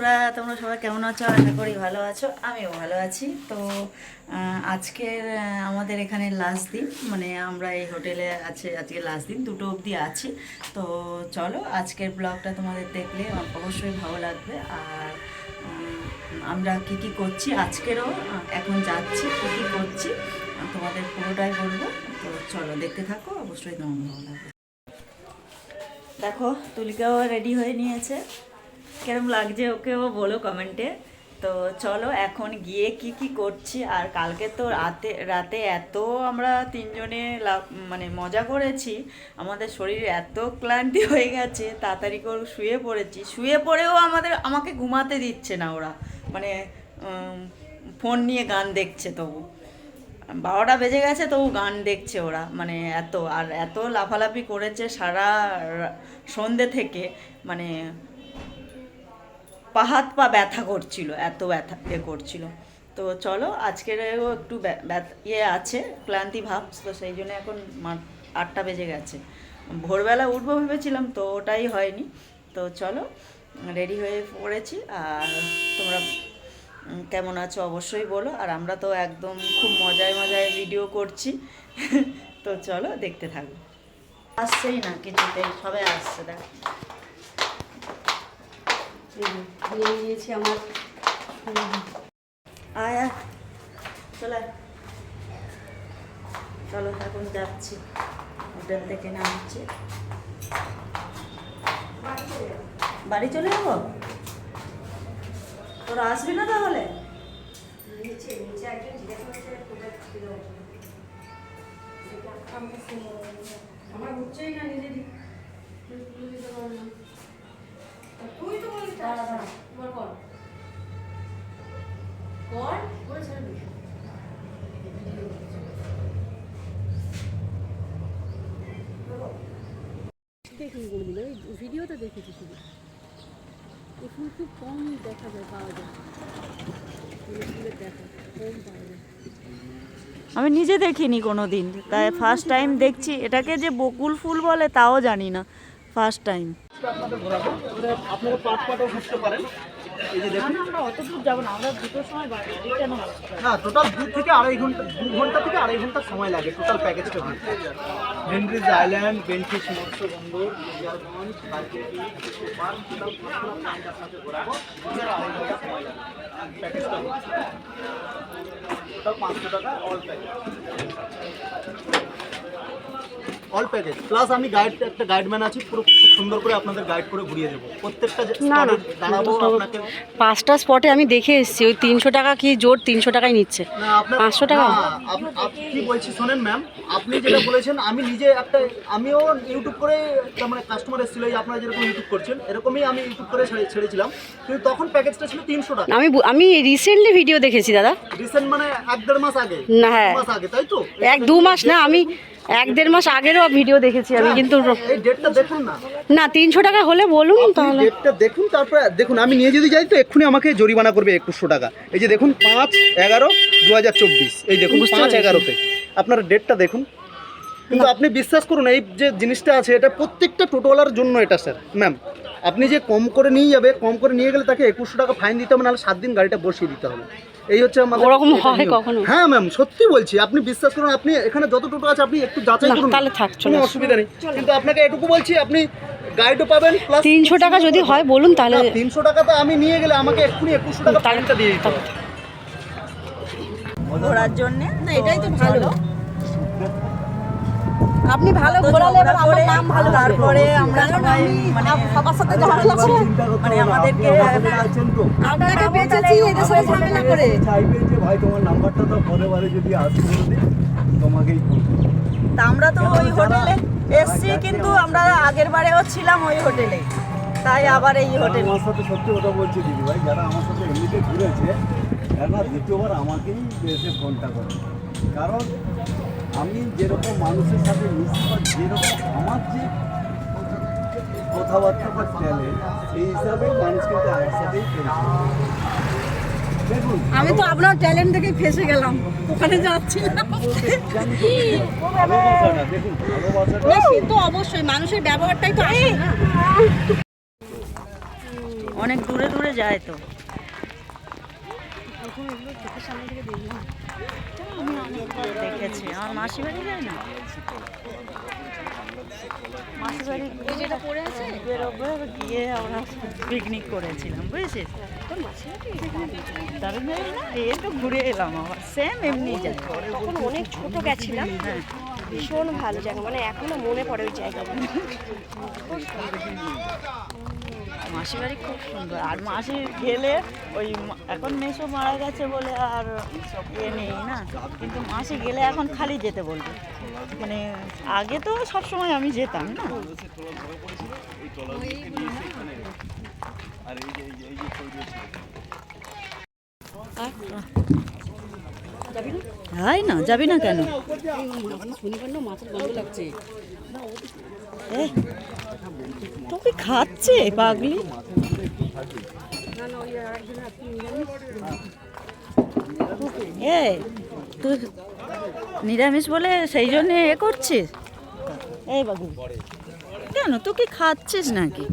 বন্ধুরা, তোমরা সবাই কেমন আছো? আশা করি ভালো আছো, আমিও ভালো আছি। তো আজকের আমাদের এখানে লাস্ট দিন, মানে আমরা এই হোটেলে আজকে লাস্ট দিন, 2টো অবধি আছি। তো চলো আজকের ব্লগটা তোমাদের দেখলে অবশ্যই ভালো লাগবে। আর আমরা কি কি করছি আজকেরও, এখন যাচ্ছি কী কী করছি তোমাদের পুরোটাই বলবো। তো চলো দেখতে থাকো, অবশ্যই তোমার ভালো লাগবে। দেখো তুলিকাও রেডি হয়ে নিয়েছে, কেরম লাগছে ওকেও বলো কমেন্টে। তো চলো এখন গিয়ে কি কি করছি। আর কালকে তো রাতে এত আমরা তিনজনে মানে মজা করেছি, আমাদের শরীর এত ক্লান্তি হয়ে গেছে, তাড়াতাড়ি করে শুয়ে পড়েছি। শুয়ে পড়েও আমাকে ঘুমাতে দিচ্ছে না ওরা, মানে ফোন নিয়ে গান দেখছে। তবু 12টা বেজে গেছে, তবু গান দেখছে ওরা, মানে এত লাফালাফি করেছে সারা সন্ধ্যে থেকে, মানে হাত পা ব্যথা করছিল, এত ব্যথা করছিল। তো চলো আজকের একটু আছে, ক্লান্তি ভাব, তো সেই জন্য এখন 8টা বেজে গেছে। ভোরবেলা উঠবো ভেবেছিলাম, তো ওটাই হয়নি। তো চলো রেডি হয়ে পড়েছি। আর তোমরা কেমন আছো অবশ্যই বলো। আর আমরা তো একদম খুব মজায় মজায় ভিডিও করছি। তো চলো দেখতে থাকবো। আসছেই না কিছুতেই, সবাই আসছে। দেখ নিয়ে নিয়েছি আমার। আয় চলে, চলো এখন যাচ্ছি, হোটেল থেকে নামছি। বাড়ি চলে যাবো? তোরা আসবি না তাহলে? আমার বুঝছেই না নিজেরই। তুই তো বলিস তোমার কর কর করে ছেড়ে দিস। দেখুন করে দিল, ওই ভিডিওটা দেখেছি শুধু। এখন খুব কম দেখা যায়, পাওয়া যায়, দেখা কম পাওয়া যায়। আমি নিজে দেখিনি কোনো দিন, তাই ফার্স্ট টাইম দেখছি। এটাকে যে বকুল ফুল বলে তাও জানি না, ফার্স্ট টাইম। আপনারা পাটও বুঝতে পারেন। এই যে দেখুন, আমরা অত দূর যাবো না, আমরা 2টোর সময় বাড়ি কেন? না টোটাল 2 থেকে আড়াই ঘন্টা থেকে আড়াই ঘন্টা সময় লাগে টোটাল প্যাকেজটা দিতে। হেনরিজ আইল্যান্ড, বেনফিশ মৎস্য বন্দর, সুন্দরবন, কার্তিক পার্ক, টোটাল 500 টাকা অল প্যাকেজ প্লাস আমি একটা গাইডম্যান আছি, পুরো খুব সুন্দর করে আপনাদের গাইড করে ঘুরিয়ে দেবো। প্রত্যেকটা দাঁড়াবো আপনাকে। 5টা স্পটে আমি দেখে এসেছি, ওই 300 টাকা কি জোর 300 টাকাই নিচ্ছে। 500 টাকা কি বলছি শোনেন ম্যাম, আপনি যেটা বলেছেন, আমিও ইউটিউব করে, তার মানে কাস্টমার এসেছিল, এই আপনারা যেরকম ইউটিউব করছেন এরকমই আমি ইউটিউব করে ছেড়েছিলাম, কিন্তু তখন প্যাকেজটা ছিল 300 টাকা। আমি রিসেন্টলি ভিডিও দেখেছি দাদা। রিসেন্ট মানে 1-1.5 মাস আগে? না, হ্যাঁ, মাস আগে, তাই তো? 1-2 মাস না, আমি 1-1.5 মাস আগেরও ভিডিও দেখেছি আমি, কিন্তু এই ডেটটা দেখুন না। না 300 টাকা হলে বলুন তাহলে। ডেটটা দেখুন, তারপরে দেখুন আমি নিয়ে যদি যাই তো এক্ষুনি আমাকে জরিমানা করবে 2100 টাকা। এই যে দেখুন 5/11/2024, এই দেখুন 5/11-তে আপনারা ডেটটা দেখুন। কিন্তু আপনি বিশ্বাস করুন, এই যে জিনিসটা আছে এটা প্রত্যেকটা টোটোওয়ালার জন্য এটা স্যার। ম্যাম আপনি যে কম করে নিয়ে যাবে, কম করে নিয়ে গেলে তাকে 2100 টাকা ফাইন দিতে হবে, নাহলে 7 দিন গাড়িটা বসিয়ে দিতে হবে। এই হচ্ছে আমাদের। ওরকম হয় কখনো? হ্যাঁ ম্যাম, সত্যি বলছি, আপনি বিশ্বাস করুন, আপনি এখানে যত টোটো আছে আপনি একটু যাচাই করুন, তাহলে থাকছো কোনো না, অসুবিধা নেই। কিন্তু আপনাকে এটুকু বলছি, আপনি গাইডও পাবেন প্লাস 300 টাকা যদি হয় বলুন তাহলে। 300 টাকা তো আমি নিয়ে গেলে আমাকে এক্ষুনি 2100 টাকা ফাইনটা দিয়ে দিতে হবে ঘোরার জন্যে। না এটাই তো ভালো, আপনি ভালো ঘোরালে এবার আমার নাম ভালো। তারপরে আমরা সবাই মানে সবার সাথে ঝামেলা করে, মানে আমাদেরকে আপনাকে বেঁচেছি এদের সাথে ঝামেলা করে। চাইবে যে ভাই তোমার নাম্বারটা তো পরের বারে যদি আসে তোমাকেই তা আমরা তো ওই হোটেলে এসছি, কিন্তু আমরা আগের বারেও ছিলাম ওই হোটেলে, তাই আবার এই হোটেল। আমার সাথে সত্যি কথা বলছি দিদি ভাই, যারা আমার সাথে এমনিতে ঘুরেছে তারা দ্বিতীয়বার আমাকেই এসে ফোনটা করে। কারণ আমি যেরকম মানুষের সাথে মিশি বা যেরকম আমার যে কথাবার্তা বা ট্যালেন্ট, সেই হিসাবে মানুষ কিন্তু আমার সাথেই ফেলছে। দেখুন আমি তো আপনার ট্যালেন্ট থেকে ফেসে গেলাম, ওখানে যাচ্ছিলাম। ভালোবাসাটা দেখুন, ভালোবাসাটা সে তো অবশ্যই, মানুষের ব্যবহারটাই তো আসে না। অনেক দূরে দূরে যায় তো। এখন এগুলো চোখের সামনে থেকে দেখলাম। আমি অনেকবার দেখেছি, আমার মাসি বাড়ি যায় না, মাসি বাড়ি এই যেটা পড়ে আছে বেরোবে গিয়ে আমরা পিকনিক করেছিলাম, বুঝেছিস? তোর মাসি নাকি? দারুণ জায়গা না, এই তো ঘুরে এলাম আবার সেম এমনি যায়। তখন অনেক ছোট গেছিলাম, হ্যাঁ, ভীষণ ভালো জায়গা, মানে এখনো মনে পড়ে ওই জায়গাগুলো। মাসি বাড়ি খুব সুন্দর। আর মাসি গেলে ওই এখন মেসো মারা গেছে বলে আর ইয়ে নেই না, কিন্তু মাসি গেলে এখন খালি যেতে বলবে। মানে আগে তো সব সময় আমি যেতাম না। হাই না, যাবি না কেন? শনিবার না মাছের গন্ধ লাগছে। এ, তোকে খাচ্ছে পাগলি। না না, ওই আরেকজনের আপনি নিরামিষ। এ তুই নিরামিষ বলে সেই জন্য এ করছিস? এই বাবু কেন, তুই কি খাচ্ছিস নাকি?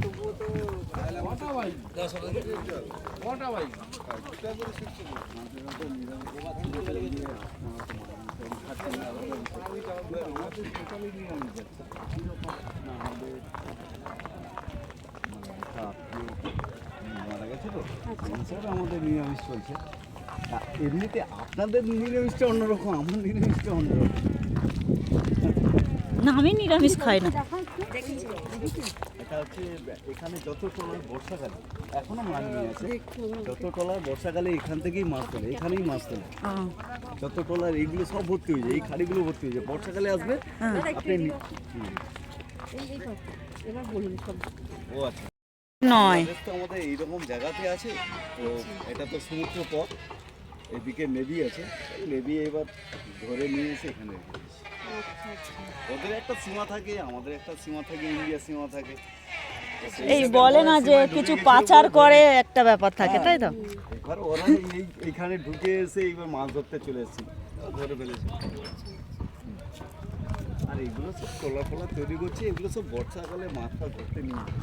মারা গেছে তো স্যার, আমাদের নিরামিষ চলছে। এমনিতে আপনাদের নিরামিষটা অন্যরকম, আমার নিরামিষটা অন্যরকম। না, আমি নিরামিষ খাই না। এটা হচ্ছে এখানে যত টলার বর্ষাকালে এখনো মাছ নিয়ে আছে, যত টলার বর্ষাকালে এখান থেকেই মাছ তোলে, এখানেই মাছ তোলে। ও, যত টলার এইগুলো সব ভর্তি হয়ে যায়, এই খাড়িগুলো ভর্তি হয়ে যায়। বর্ষাকালে আসবে আপনি এবার বলুন সব। ও আচ্ছা, নয় বাংলাদেশ তো আমাদের এইরকম জায়গাতে আছে তো, এটা তো সমুদ্র পথ, এদিকে নেভি আছে, নেভি এবার ধরে নিয়ে এসে এখানে রেখে দিয়েছে। ওদের একটা সীমা থাকে, আমাদের একটা সীমা থাকে, ইন্ডিয়া সীমা থাকে। তো সেই এই হিসাবে বলে না ওরা যে সীমায় কিছু ঢুকে পাচার গেছিল করে একটা ব্যাপার থাকে, তাই তো? এবার ওরা এইখানে ঢুকে এসে এবার মাছ ধরতে চলে এসেছিল, ধরে ফেলেছে। আর এগুলো সব টলা ফলা তৈরি করছে, এগুলো সব বর্ষাকালে মাছটা ধরতে নিয়ে যায়।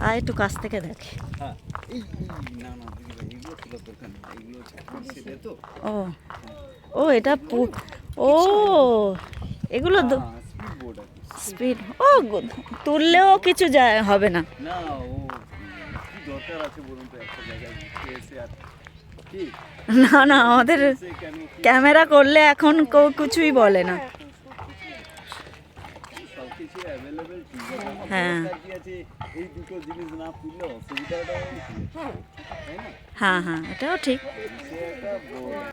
আর একটু কাছ থেকে দেখ। হ্যাঁ, না না দিদি ভাই, এগুলো তোলার দরকার নেই, এগুলো হচ্ছে সেটা তো ও ও এটা ও এগুলো স্পিড বোর্ড আর কি। স্পিড। ও তুললেও কিছু যায় হবে না। না ও কি দরকার আছে বলুন তো, একটা জায়গায় ঘুরতে এসে আর কি না না, আমাদের এসে কেন কি ক্যামেরা করলে এখন কেউ কিছুই বলে না। সব কিছু অ্যাভেলেবেল, ঠিক আছে। হ্যাঁ। দরকার কি আছে এই দুটো জিনিস না তুললে অসুবিধাটা তাই না? হ্যাঁ হ্যাঁ, এটাও ঠিক। সে একটা বোর্ড।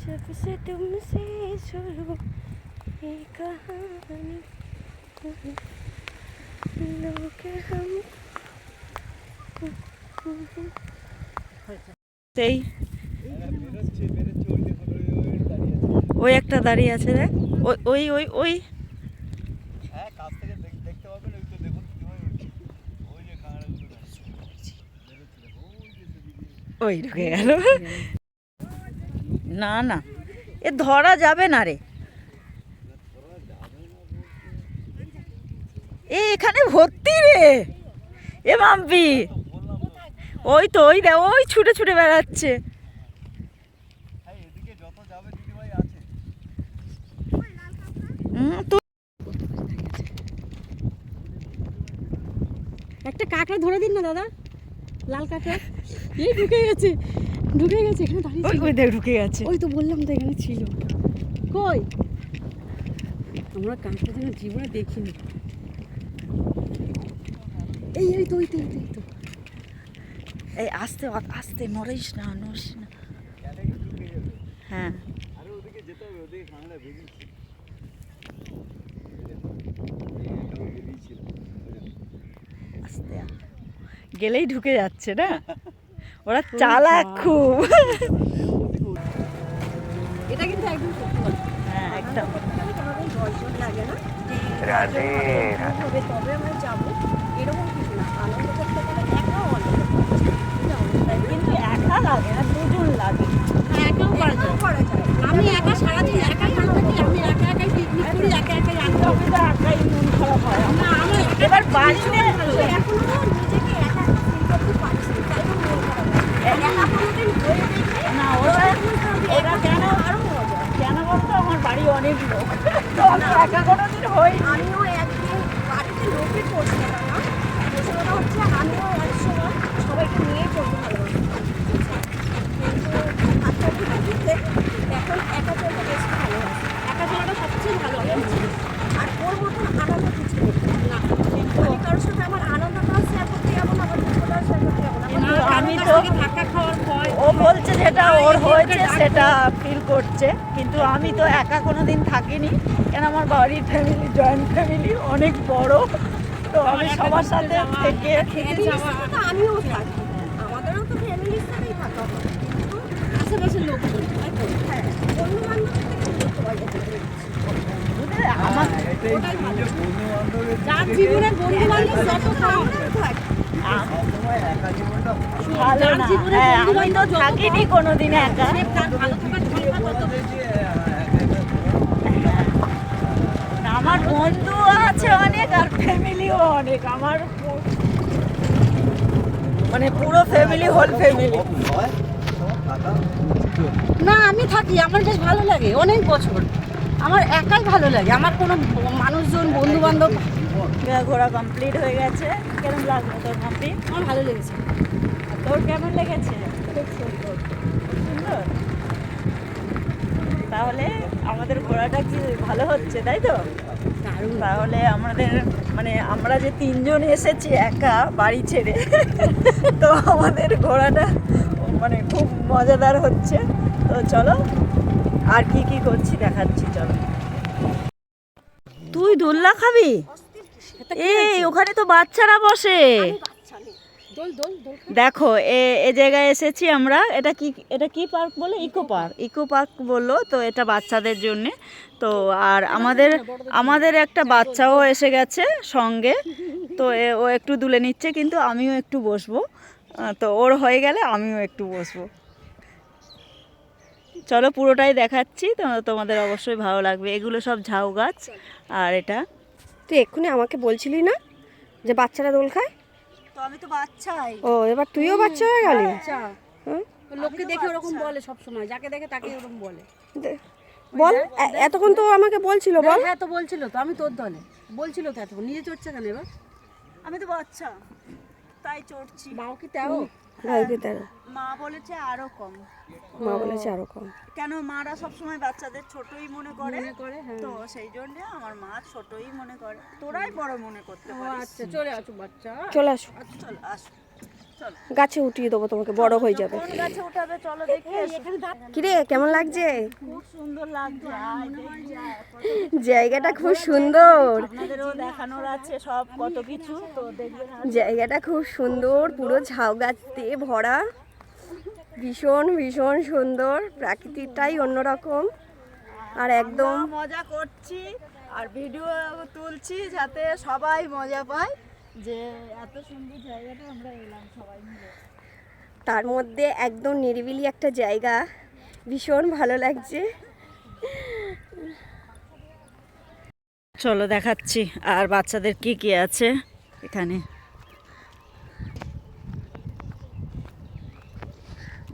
जब से तुमसे शुरू ये कहानी लोग हम সেই বেরোচ্ছে ওই দেখুন, ওই দাঁড়িয়ে আছে। ওই একটা দাঁড়িয়ে আছে দেখ, ওই ওই ওই ওই হ্যাঁ, কাছ থেকে দেখতে পাবেন, ওই তো দেখুন কিভাবে উঠছে। ওই যে কাঁকড়াগুলো বেরোচ্ছে, দেখো, ওই যে সেদিকে। ওই ঢুকে গেল। না না, এ ধরা যাবে না রে, এ এখানে ভর্তি রে, এ মাম্পি। ওই তো ওই দেখ, ওই ছুটে ছুটে বেড়াচ্ছে। হ্যাঁ, এদিকে যত যাবে দিদিভাই আছে। তো একটা কাঁকড়া ধরে দিন না দাদা, লাল কাঁকড়া। এই ঢুকে গেছে, ঢুকে গেছে, এখানে দাঁড়িয়ে ওই ছিল। ওই দেখ ঢুকে গেছে। ওই তো বললাম তো এখানে ছিল। কই? আমরা কাঁকড়া যেন জীবনে দেখিনি। এই তো ওই তো এই তো। এই আস্তে আস্তে, নড়িস না নড়িস না। হ্যাঁ, আরে ওদিকে যেতে হবে, ওদিকে কাঁকড়া বেরিয়েছে। বেরিয়েছিল। আস্তে গেলেই ঢুকে যাচ্ছে না, ওরা চালাক খুব। এটা কিন্তু রাধে হবে তবে আমরা যাবো এরকম কিছু না, আনন্দ করতে গেলে একাও আনন্দ কিন্তু একা লাগে না, দুজন লাগে। একাও করা যায়। আমি একা সারাদিন একাই ভালো থাকি, আমি একা একাই পিকনিক করি, একা একাই রান্না করি। আমি তো একাই মন খারাপ হয় আমার। না আমার এবার বাড়িতে এখনো নিজেকে একা একা ফিল করতে পারছি, তাই জন্য মন খারাপ হয়। একা কোনোদিন হয়ে দেখলে না ওরা এটা কেন আরো মজা। কেন বলতো আমার বাড়ি অনেক লোক, তো আমি একা কোনোদিন হই। আমিও একদিন বাড়িতে লোকে পড়ছি না, প্রশ্নটা হচ্ছে আমিও একসময় সবাইকে নিয়ে চলতে ভালোবাসি, কিন্তু আজকাল থেকে এখন একা চলতে বেশি ভালোবাসি। একা চলাটা সবচেয়ে ভালো লাগে, আর ওর মতন আনন্দ কিছু নেই না। আমি কারোর সাথে আমার আনন্দটা শেয়ার করতে যাবো না, আমার দুঃখটা শেয়ার করতে যাবো না। আমি তো থাকা খাওয়ার ভয়, ও বলছে যেটা ওর হয়েছে সেটা ফিল করছে, কিন্তু আমি তো একা কোনোদিন থাকিনি, কেন আমার বাড়ির ফ্যামিলি জয়েন্ট ফ্যামিলি অনেক বড়, তো আমি সবার সাথে থেকে ফ্যামিলির সাথে তো আমিও থাকি, আমাদেরও তো ফ্যামিলির সাথেই থাকা হয়, কিন্তু আশেপাশের লোকজন তাই তো, হ্যাঁ বন্ধু বান্ধবের থেকে বলতে পারি আমার ওটাই ভালো। যার জীবনের বন্ধু বান্ধব যত কম থাক, সবসময় একা জীবনটা ভালো যার না। জীবনে হ্যাঁ, আমি তো বন্ধু-বান্ধব যত থাকিনি কোনোদিন একা। সে তার ভালো থাকার সংখ্যা তত বেশি। আমার বন্ধু আছে অনেক আর ফ্যামিলিও অনেক, আমার মানে পুরো ফ্যামিলি হোল ফ্যামিলি। হয় থাকা উচিত। না আমি থাকি, আমার বেশ ভালো লাগে, অনেক বছর আমার একাই ভালো লাগে, আমার কোনো মানুষজন বন্ধু বান্ধব ঘোরা কমপ্লিট হয়ে গেছে। কেমন লাগলো তোর কমপ্লিট? আমার ভালো লেগেছে। তোর কেমন লেগেছে? খুব সুন্দর, খুব সুন্দর। তাহলে আমাদের ঘোরাটা কি ভালো হচ্ছে, তাই তো? দারুণ। তাহলে আমাদের মানে আমরা যে তিনজন এসেছি একা বাড়ি ছেড়ে, তো আমাদের ঘোরাটা মানে খুব মজাদার হচ্ছে। তো চলো আর কি কি করছি দেখাচ্ছি, চলো। তুই দোলনা খাবি? এই ওখানে তো বাচ্চারা বসে। দোল দোল দোল দেখো এ জায়গায় এসেছি আমরা। এটা কি পার্ক বলে? ইকো পার্ক বললো, তো এটা বাচ্চাদের জন্যে। তো আর আমাদের একটা বাচ্চাও এসে গেছে সঙ্গে, তো ও একটু দুলে নিচ্ছে, কিন্তু আমিও একটু বসবো। তো ওর হয়ে গেলে আমিও একটু বসবো। চলো পুরোটাই দেখাচ্ছি, তো তোমাদের অবশ্যই ভালো লাগবে। এগুলো সব ঝাউ গাছ, আর এটা তুই এক্ষুনি আমাকে বলছিলি না যে বাচ্চারা দোল খায়? তো আমি তো বাচ্চাই। ও এবার তুইও বাচ্চা হয়ে গেলি? আচ্ছা হুম? লোককে দেখে ওরকম বলে সব সময়, যাকে দেখে তাকে ওরকম বলে। বল, এতক্ষণ তো আমাকে বলছিল, বল। হ্যাঁ তো বলছিল তো, আমি তোর দলে বলছিল তো, এতক্ষণ নিজে চড়ছে কেন এবার? আমি তো বাচ্চা, তাই চড়ছি। মাও কি তেও? ভাইকে তার মা বলেছে আরো কম। মা বলেছে আরো কম। কেন মারা সবসময় বাচ্চাদের ছোটই মনে করে, হ্যাঁ। তো সেই জন্য আমার মা ছোটই মনে করে, তোরাই বড় মনে করতে পারিস। আচ্ছা চলে আসো বাচ্চা। চলে আসো, চলো আসো, চলো। গাছে উঠিয়ে দেবো তোমাকে, বড় হয়ে যাবে। কোন গাছে উঠাবে চলো দেখি। কিরে কেমন লাগছে? খুব সুন্দর লাগছে। আয় দেখি, আয়। জায়গাটা খুব সুন্দর, আপনাদেরও দেখানোর আছে সব কত কিছু, তো দেখবেন। জায়গাটা খুব সুন্দর, পুরো ঝাউ গাছ দিয়ে ভরা, ভীষণ ভীষণ সুন্দর, প্রাকৃতিকটাই অন্যরকম, আর একদম আমরা মজা করছি আর ভিডিও তুলছি যাতে সবাই মজা পায় যে এত সুন্দর জায়গাটা আমরা এলাম সবাই মিলে। তার মধ্যে একদম নিরিবিলি একটা জায়গা, ভীষণ ভালো লাগছে। চলো দেখাচ্ছি আর বাচ্চাদের কি কি আছে এখানে।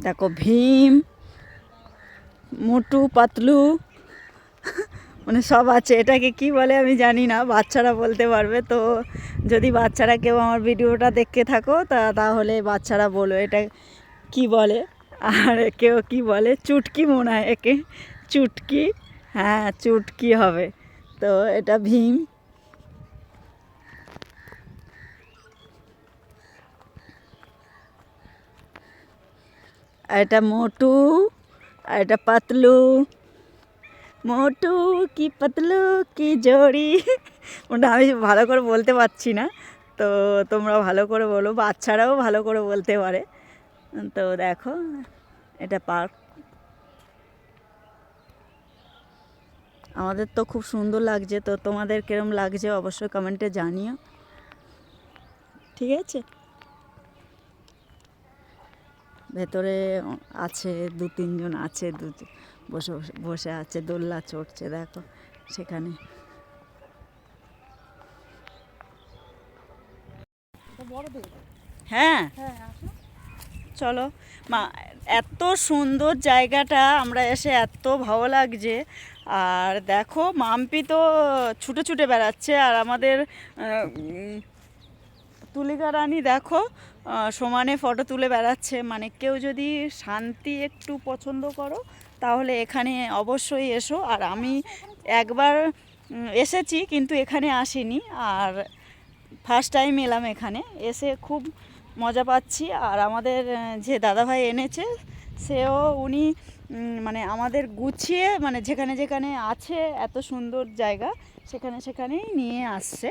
দেখো ভীম, মোটু পাতলু, মানে সব আছে। এটাকে কি বলে আমি জানি না, বাচ্চারা বলতে পারবে। তো যদি বাচ্চারা কেউ আমার ভিডিওটা দেখতে থাকো তাহলে বাচ্চারা বলো এটা কি বলে। আর কেউ কি বলে, চুটকি মনে হয় একে, চুটকি, হ্যাঁ চুটকি হবে। তো এটা ভীম, আর এটা মোটু, আর এটা পাতলু। মোটু কি পাতলু কি জড়ি, ওটা আমি ভালো করে বলতে পারছি না, তো তোমরা ভালো করে বলো, বাচ্চারাও ভালো করে বলতে পারে। তো দেখো এটা পার্ক। আমাদের তো খুব সুন্দর লাগছে, তো তোমাদের কিরম লাগছে অবশ্যই কমেন্টে জানিও, ঠিক আছে। ভেতরে আছে 2-3 জন আছে, বসে বসে আছে, দোলনা চড়ছে দেখো সেখানে। হ্যাঁ চলো মা, এত সুন্দর জায়গাটা, আমরা এসে এত ভালো লাগছে। আর দেখো মাম্পি তো ছুটে ছুটে বেড়াচ্ছে, আর আমাদের তুলিকা রানী দেখো সমানে ফটো তুলে বেড়াচ্ছে। মানে কেউ যদি শান্তি একটু পছন্দ করো তাহলে এখানে অবশ্যই এসো। আর আমি একবার এসেছি কিন্তু এখানে আসিনি, আর ফার্স্ট টাইম এলাম এখানে, এসে খুব মজা পাচ্ছি। আর আমাদের যে দাদাভাই এনেছে সেও উনি মানে আমাদের গুছিয়ে, মানে যেখানে যেখানে আছে এত সুন্দর জায়গা সেখানে সেখানেই নিয়ে আসছে।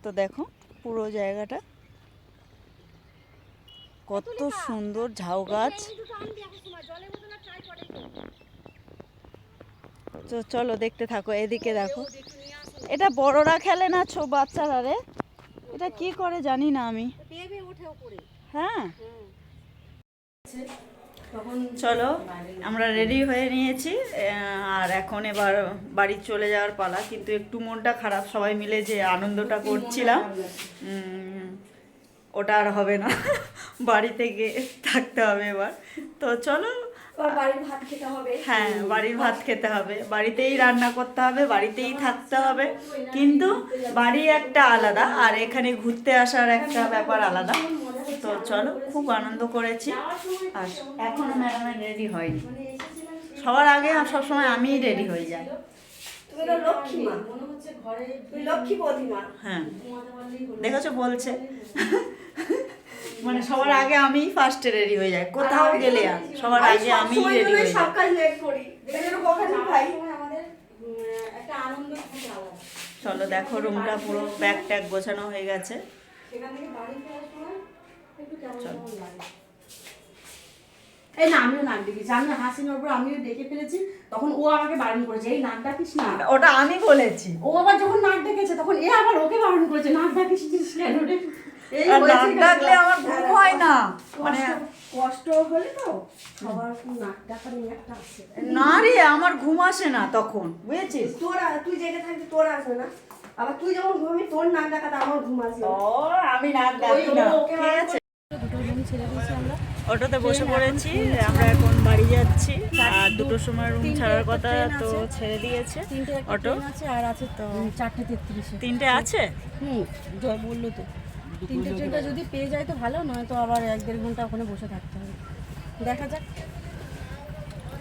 তো দেখো পুরো জায়গাটা কত সুন্দর, ঝাউ গাছ। তো চলো দেখতে থাকো, এদিকে দেখো, এটা বড়রা খেলে না, বাচ্চারা রে, এটা কি করে জানি না আমি। হ্যাঁ চলো আমরা রেডি হয়ে নিয়েছি, আর এখন এবার বাড়ি চলে যাওয়ার পালা। কিন্তু একটু মনটা খারাপ, সবাই মিলে যে আনন্দটা করছিলাম ওটা আর হবে না, বাড়িতে গিয়ে থাকতে হবে এবার। তো চলো বাড়ির ভাত খেতে হবে। হ্যাঁ বাড়ির ভাত খেতে হবে, বাড়িতেই রান্না করতে হবে, বাড়িতেই থাকতে হবে, কিন্তু বাড়ি একটা আলাদা আর এখানে ঘুরতে আসার একটা ব্যাপার আলাদা। তো চলো, খুব আনন্দ করেছি। আর এখনো ম্যাডামের রেডি হয়নি, সবার আগে সবসময় আমিই রেডি হয়ে যাই। তুমি তো লক্ষ্মী মা, তুমি লক্ষ্মী প্রতিমা। হ্যাঁ দেখেছো বলছে, মানে সবার আগে আমিই ফার্স্টে রেডি হয়ে যাই, কোথাও গেলে আর সবার আগে আমিই রেডি হয়ে সব যাই। কাজ লেট করি, দেখো কখন খাই আমাদের একটা আনন্দ খুব আলাদা। চলো দেখো রুমটা পুরো ব্যাগ ট্যাগ গোছানো হয়ে গেছে। সেখান থেকে বাড়ি ফেরার সময় একটু কেমন চলো। কেমন লাগে। এই না, আমিও নাক ডেকেছি, আমি হাসিনার উপর আমিও ডেকে ফেলেছি, তখন ও আমাকে বারণ করেছে, এই নাক ডাকিস না। ওটা আমি বলেছি, ও আবার যখন নাক ডেকেছে তখন এ আবার ওকে বারণ করেছে, নাক ডাকিস কেন রে? এই আর হয়েছে নাক কেন? ডাকলে আমার ঘুম হয় না, মানে কষ্ট হলে তো সবার নাক ডাকা নিয়ে একটা আছে। না রে আমার ঘুম আসে না তখন, বুঝেছিস? তুই জেগে থাকবি, তোর আসবে না, আবার তুই যখন ঘুমাবি তোর নাক ডাকাতে আমার ঘুম আসবে ও আমি নাক ডাকি না, ঠিক আছে। দুটো রুম ছেড়ে দিয়েছি আমরা, অটোতে বসে পড়েছি, আমরা এখন বাড়ি যাচ্ছি। আর 2টোর সময় রুম ছাড়ার কথা, তো ছেড়ে দিয়েছে তিনটে একটা অটো। ট্রেন আছে আর আছে তো 4:33-এ। 3টে আছে, জয় বললো তো 3টে ট্রেনটা যদি পেয়ে যায় তো ভালো, নয় তো আবার 1-1.5 ঘন্টা ওখানে বসে থাকতে হবে, দেখা যাক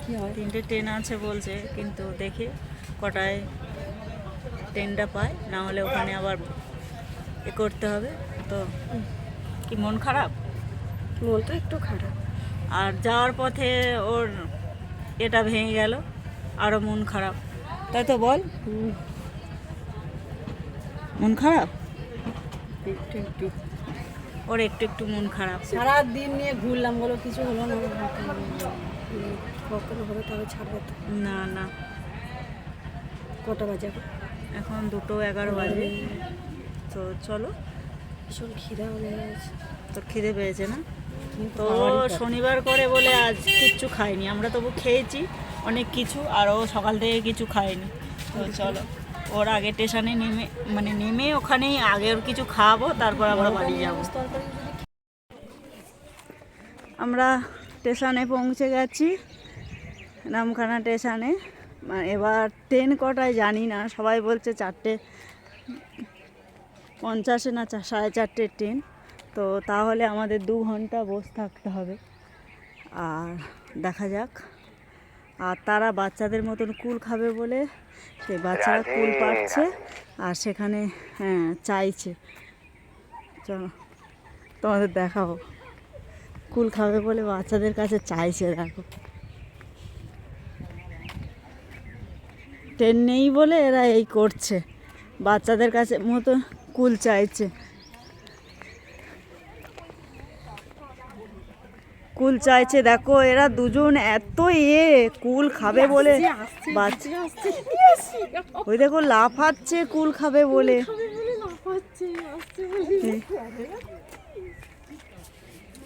কি হয়। 3টে ট্রেন আছে বলছে, কিন্তু দেখি কটায় ট্রেনটা পায়, না হলে ওখানে আবার এ করতে হবে। তো কি মন খারাপ? মন তো একটু খারাপ। আর যাওয়ার পথে ওর এটা ভেঙে গেল, আরও মন খারাপ, তাই তো বল? মন খারাপ একটু একটু ওর, একটু একটু মন খারাপ। সারা দিন নিয়ে ঘুরলাম, বলো কিছু হলো না, কখনো হবে তবে ছাড়বে তো। না না, কটা বাজে এখন? এখন 2:11 বাজে। তো চলো, ভীষণ খিদা হয়ে গেছে, তোর খিদে পেয়েছে না? কিন্তু তো খাওয়ারই কথা। শনিবার করে বলে আজ কিচ্ছু খাইনি, আমরা তবু খেয়েছি অনেক কিছু, আর ও সকাল থেকে কিছু খায়নি। তো চলো, ওর আগে স্টেশনে নেমে ওখানেই আগে ওর কিছু খাওয়াবো, তারপর আমরা বাড়ি যাবো। আমরা স্টেশনে পৌঁছে গেছি, নামখানা স্টেশনে। এবার ট্রেন কটায় জানি না, সবাই বলছে 4:50 না 4:30 ট্রেন। তো তাহলে আমাদের 2 ঘন্টা বসে থাকতে হবে, আর দেখা যাক। আর তারা বাচ্চাদের মতন কুল খাবে বলে সেই বাচ্চারা কুল পাচ্ছে, আর সেখানে চাইছে। চলো তোমাদের দেখাবো, কুল খাবে বলে বাচ্চাদের কাছে চাইছে, দেখো। ট্রেন নেই বলে এরা এই করছে, বাচ্চাদের কাছে মতো কুল চাইছে। কুল চাইছে, দেখো এরা দুজন এত কুল খাবে বলে বাচ্চা, ওই দেখো লাফাচ্ছে কুল খাবে বলে।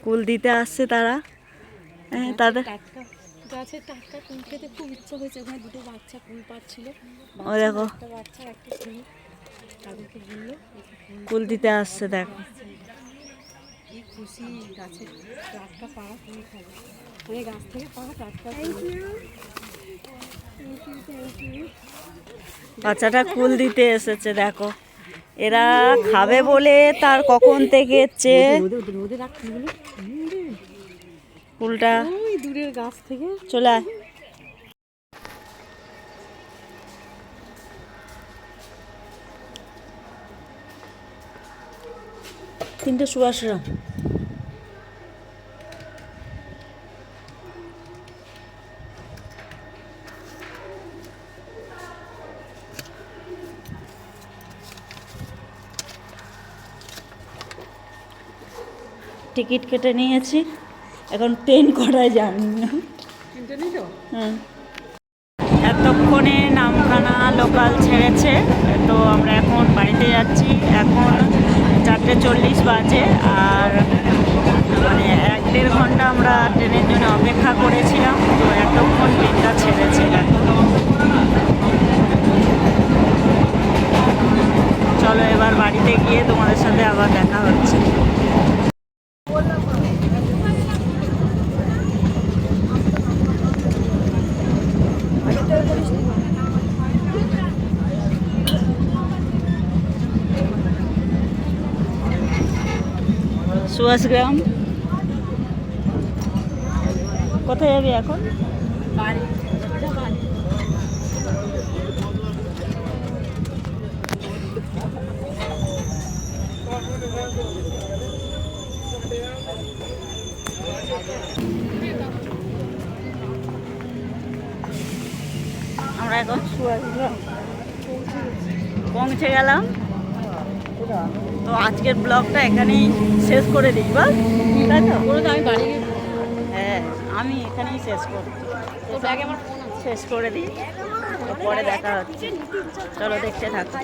কুল দিতে আসছে তারা, হ্যাঁ তাদের গাছের টাটকা কুল খেতে খুব ইচ্ছা হয়েছে। ওখানে দুটো বাচ্চা কুল পাচ্ছিল, ও দেখো একটা বাচ্চা একটা কুল তাদেরকে বললো কুল দিতে আসছে, দেখো কি খুশি, গাছের টাটকা পাড়া কুল খাবে, মানে গাছ থেকে পাড়া টাটকা কুল। বাচ্চাটা কুল দিতে এসেছে, দেখো এরা খাবে বলে তার কখন থেকে এসছে রোদে রাখ কুলগুলো, কুলটা ওই দূরের গাছ থেকে। চলে আয়। তিনটে সুবাসরা টিকিট কেটে নিয়েছি, এখন ট্রেন করায় জানি না। হ্যাঁ, এতক্ষণে নামখানা লোকাল ছেড়েছে, তো আমরা এখন বাড়িতে যাচ্ছি। এখন 4:40 বাজে, আর মানে 1-1.5 ঘন্টা আমরা ট্রেনের জন্য অপেক্ষা করেছিলাম, তো এতক্ষণ ট্রেনটা ছেড়েছে। চলো এবার বাড়িতে গিয়ে তোমাদের সাথে আবার দেখা হচ্ছে। সুভাষগ্রাম কোথায় যাবি এখন? আমরা এখন সুভাষগ্রাম পৌঁছে গেলাম। তো আজকের ব্লগটা এখানেই শেষ করে দিই, বল তাই তো? আমি বাড়ি গিয়ে হ্যাঁ, আমি এখানেই শেষ করছি, তোর ব্যাগে আমার ফোন আছে। শেষ করে দিই, পরে দেখা হচ্ছে। চলো দেখতে থাকো।